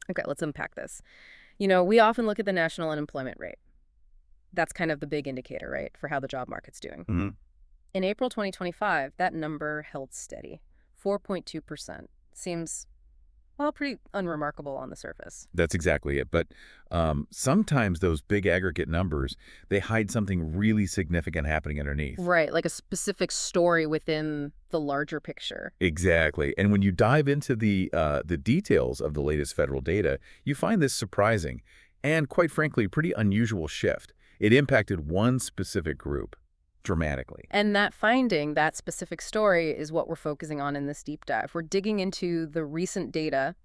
Okay, let's unpack this. We often look at the national unemployment rate. That's kind of the big indicator, right, for how the job market's doing. Hmm. In April 2025, that number held steady, 4.2%. Seems, well, pretty unremarkable on the surface. That's exactly it. But sometimes those big aggregate numbers, they hide something really significant happening underneath. Right, like a specific story within the larger picture. Exactly. And when you dive into the details of the latest federal data, you find this surprising and, quite frankly, pretty unusual shift. It impacted one specific group dramatically. And that finding, that specific story, is what we're focusing on in this deep dive. We're digging into the recent data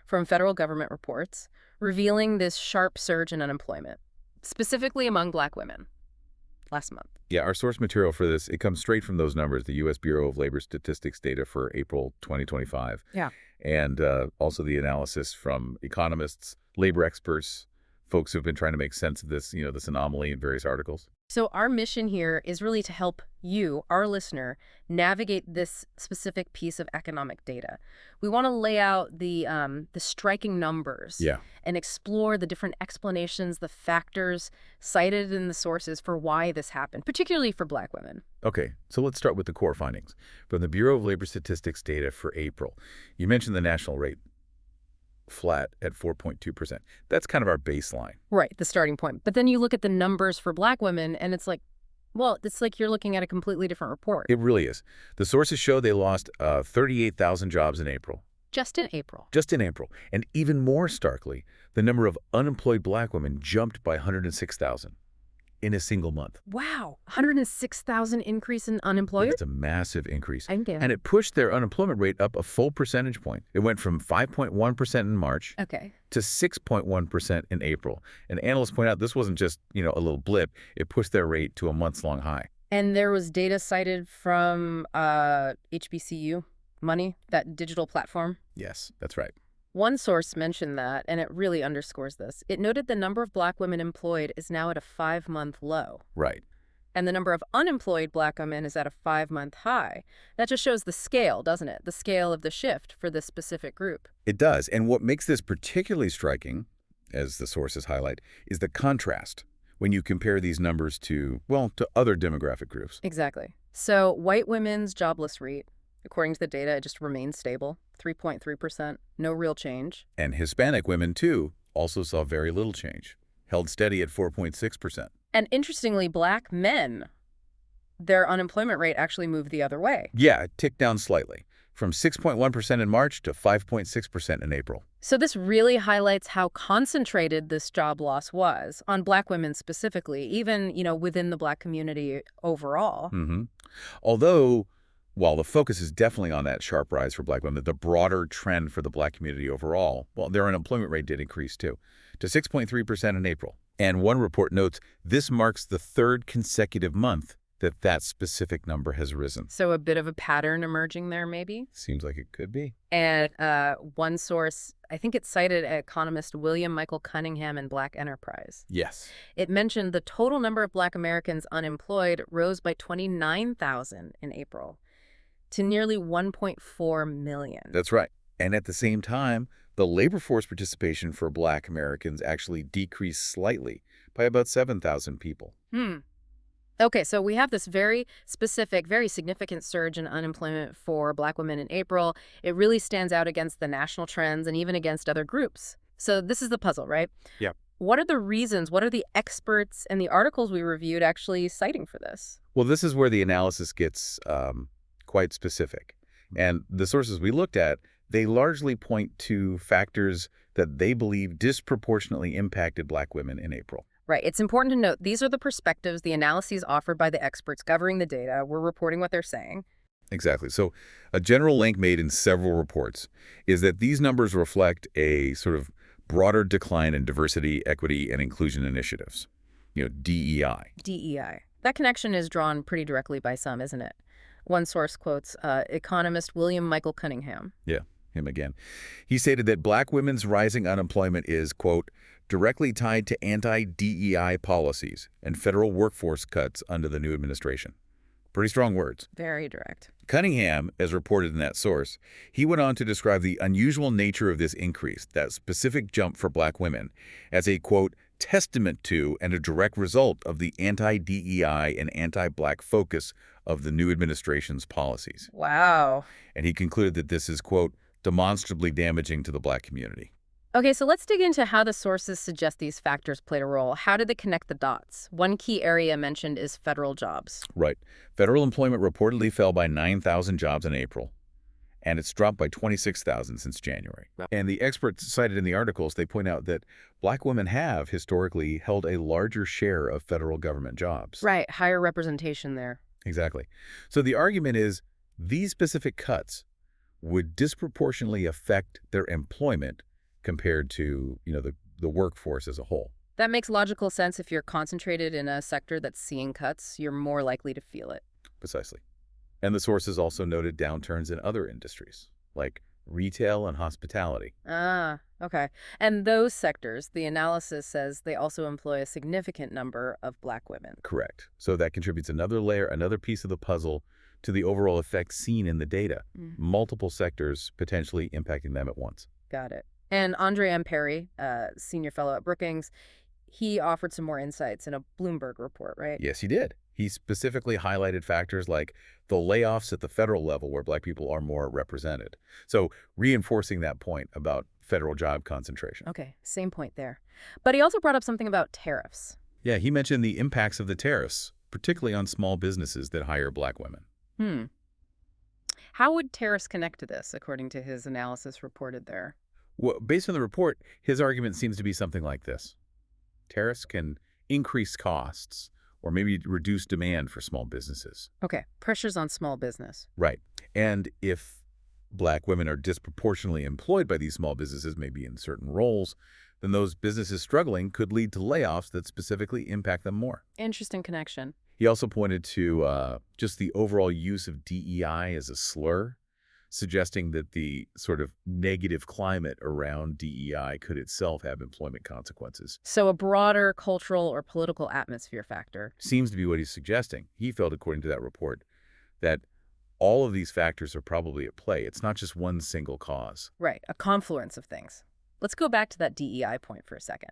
from federal government reports revealing this sharp surge in unemployment, specifically among Black women, last month. Yeah, our source material for this, it comes straight from those numbers, the U.S. Bureau of Labor Statistics data for April 2025. Yeah. And also the analysis from economists, labor experts, folks who've been trying to make sense of this, this anomaly in various articles. So our mission here is really to help you, our listener, navigate this specific piece of economic data. We want to lay out the striking numbers Yeah. and explore the different explanations, the factors cited in the sources for why this happened, particularly for Black women. Okay, so let's start with the core findings. From the Bureau of Labor Statistics data for April, you mentioned the national rate, flat at 4.2%. That's kind of our baseline. Right, the starting point. But then you look at the numbers for Black women, and it's like, well, it's like you're looking at a completely different report. It really is. The sources show they lost 38,000 jobs in April. Just in April. Just in April. And even more starkly, the number of unemployed Black women jumped by 106,000 in a single month. Wow, 106,000 increase in unemployed? It's a massive increase. I'm there. And it pushed their unemployment rate up a full percentage point. It went from 5.1% in March Okay. to 6.1% in April. And analysts point out this wasn't just, a little blip. It pushed their rate to a months-long high. And there was data cited from HBCU Money, that digital platform. Yes, that's right. One source mentioned that, and it really underscores this. It noted the number of Black women employed is now at a 5-month low. Right. And the number of unemployed Black women is at a 5-month high. That just shows the scale, doesn't it? The scale of the shift for this specific group. It does. And what makes this particularly striking, as the sources highlight, is the contrast when you compare these numbers to other demographic groups. Exactly. So white women's jobless rate, according to the data, it just remains stable, 3.3%, no real change. And Hispanic women, too, also saw very little change, held steady at 4.6%. And interestingly, Black men, their unemployment rate actually moved the other way. Yeah, it ticked down slightly, from 6.1% in March to 5.6% in April. So this really highlights how concentrated this job loss was on Black women specifically, even, within the Black community overall. Mm-hmm. Although, while the focus is definitely on that sharp rise for Black women, the broader trend for the Black community overall, their unemployment rate did increase too, to 6.3% in April. And one report notes this marks the third consecutive month that specific number has risen. So a bit of a pattern emerging there, maybe? Seems like it could be. And one source, I think it cited economist William Michael Cunningham in Black Enterprise. Yes. It mentioned the total number of Black Americans unemployed rose by 29,000 in April to nearly 1.4 million. That's right. And at the same time, the labor force participation for Black Americans actually decreased slightly by about 7,000 people. Okay, so we have this very specific, very significant surge in unemployment for Black women in April. It really stands out against the national trends and even against other groups. So this is the puzzle, right? Yep. What are the reasons, what are the experts and the articles we reviewed actually citing for this? Well, this is where the analysis gets quite specific. And the sources we looked at, they largely point to factors that they believe disproportionately impacted Black women in April. Right. It's important to note these are the perspectives, the analyses offered by the experts governing the data. We're reporting what they're saying. Exactly. So a general link made in several reports is that these numbers reflect a sort of broader decline in diversity, equity, and inclusion initiatives, DEI. DEI. That connection is drawn pretty directly by some, isn't it? One source quotes economist William Michael Cunningham. Yeah, him again. He stated that Black women's rising unemployment is, quote, directly tied to anti-DEI policies and federal workforce cuts under the new administration. Pretty strong words. Very direct. Cunningham, as reported in that source, he went on to describe the unusual nature of this increase, that specific jump for black women, as a, quote, testament to and a direct result of the anti-DEI and anti-black focus of the new administration's policies. Wow. And he concluded that this is, quote, demonstrably damaging to the black community. Okay, so let's dig into how the sources suggest these factors played a role. How did they connect the dots? One key area mentioned is federal jobs. Right. Federal employment reportedly fell by 9,000 jobs in April, and it's dropped by 26,000 since January. Wow. And the experts cited in the articles, they point out that black women have historically held a larger share of federal government jobs. Right, higher representation there. Exactly. So the argument is these specific cuts would disproportionately affect their employment compared to, the workforce as a whole. That makes logical sense. If you're concentrated in a sector that's seeing cuts, you're more likely to feel it. Precisely. And the sources also noted downturns in other industries, like retail and hospitality. Ah, okay. And those sectors, the analysis says they also employ a significant number of black women. Correct. So that contributes another layer, another piece of the puzzle to the overall effect seen in the data. Multiple sectors potentially impacting them at once. Got it. And Andre M. Perry, senior fellow at Brookings, he offered some more insights in a Bloomberg report, right? Yes, he did. He specifically highlighted factors like the layoffs at the federal level where black people are more represented. So reinforcing that point about federal job concentration. Okay, same point there. But he also brought up something about tariffs. Yeah, he mentioned the impacts of the tariffs, particularly on small businesses that hire black women. How would tariffs connect to this, according to his analysis reported there? Well, based on the report, his argument seems to be something like this. Tariffs can increase costs or maybe reduce demand for small businesses. Okay, pressures on small business. Right. And if black women are disproportionately employed by these small businesses, maybe in certain roles, then those businesses struggling could lead to layoffs that specifically impact them more. Interesting connection. He also pointed to just the overall use of DEI as a slur, suggesting that the sort of negative climate around DEI could itself have employment consequences. So a broader cultural or political atmosphere factor. Seems to be what he's suggesting. He felt, according to that report, that all of these factors are probably at play. It's not just one single cause. Right, a confluence of things. Let's go back to that DEI point for a second.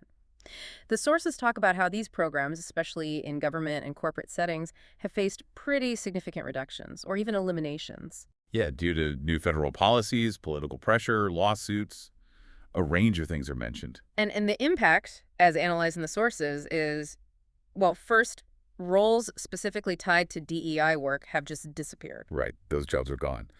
The sources talk about how these programs, especially in government and corporate settings, have faced pretty significant reductions or even eliminations. Yeah, due to new federal policies, political pressure, lawsuits, a range of things are mentioned. And the impact, as analyzed in the sources, is, well, first, roles specifically tied to DEI work have just disappeared. Right, those jobs are gone.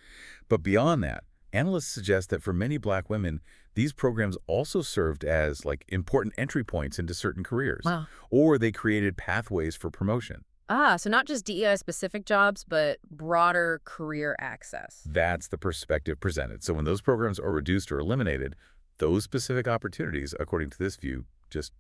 But beyond that, analysts suggest that for many black women, these programs also served as important entry points into certain careers. Wow. Or they created pathways for promotion. Ah, so not just DEI-specific jobs, but broader career access. That's the perspective presented. So when those programs are reduced or eliminated, those specific opportunities, according to this view, just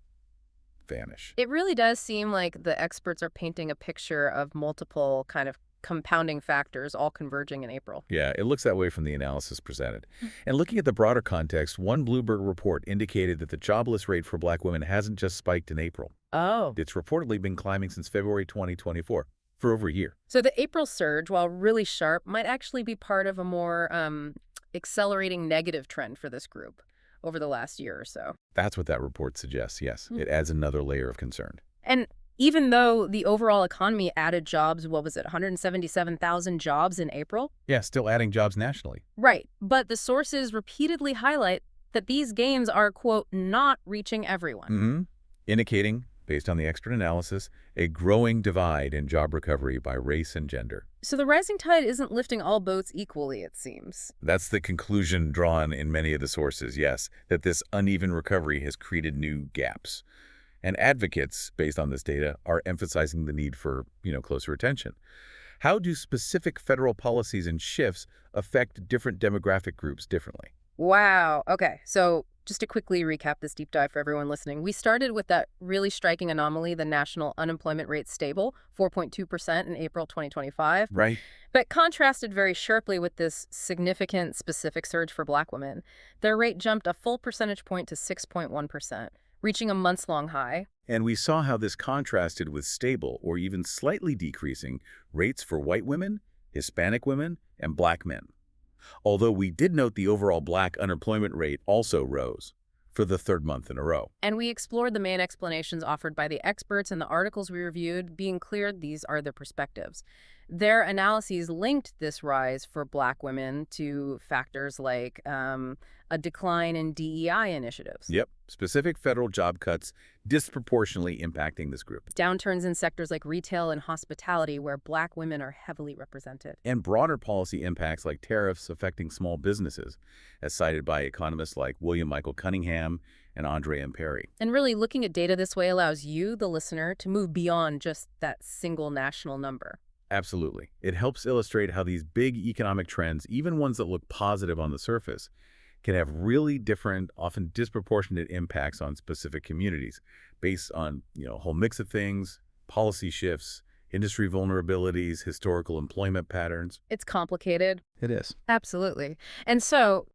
vanish. It really does seem like the experts are painting a picture of multiple kind of compounding factors all converging in April. Yeah, it looks that way from the analysis presented. And looking at the broader context, one Bloomberg report indicated that the jobless rate for black women hasn't just spiked in April. Oh. It's reportedly been climbing since February 2024, for over a year. So the April surge, while really sharp, might actually be part of a more accelerating negative trend for this group over the last year or so. That's what that report suggests, yes. It adds another layer of concern. And even though the overall economy added jobs, what was it, 177,000 jobs in April? Yeah, still adding jobs nationally. Right. But the sources repeatedly highlight that these gains are, quote, not reaching everyone. Indicating, based on the expert analysis, a growing divide in job recovery by race and gender. So the rising tide isn't lifting all boats equally, it seems. That's the conclusion drawn in many of the sources, yes, that this uneven recovery has created new gaps. And advocates, based on this data, are emphasizing the need for, closer attention. How do specific federal policies and shifts affect different demographic groups differently? Wow. Okay. So just to quickly recap this deep dive for everyone listening, we started with that really striking anomaly, the national unemployment rate stable, 4.2% in April 2025. Right. But contrasted very sharply with this significant specific surge for black women. Their rate jumped a full percentage point to 6.1%. reaching a months-long high. And we saw how this contrasted with stable or even slightly decreasing rates for white women, Hispanic women, and black men. Although we did note the overall black unemployment rate also rose for the third month in a row. And we explored the main explanations offered by the experts in the articles we reviewed, being clear these are their perspectives. Their analyses linked this rise for black women to factors like a decline in DEI initiatives. Yep, specific federal job cuts disproportionately impacting this group. Downturns in sectors like retail and hospitality where black women are heavily represented. And broader policy impacts like tariffs affecting small businesses, as cited by economists like William Michael Cunningham and Andre Imperi. And really, looking at data this way allows you, the listener, to move beyond just that single national number. Absolutely. It helps illustrate how these big economic trends, even ones that look positive on the surface, can have really different, often disproportionate impacts on specific communities based on, a whole mix of things, policy shifts, industry vulnerabilities, historical employment patterns. It's complicated. It is. Absolutely. And so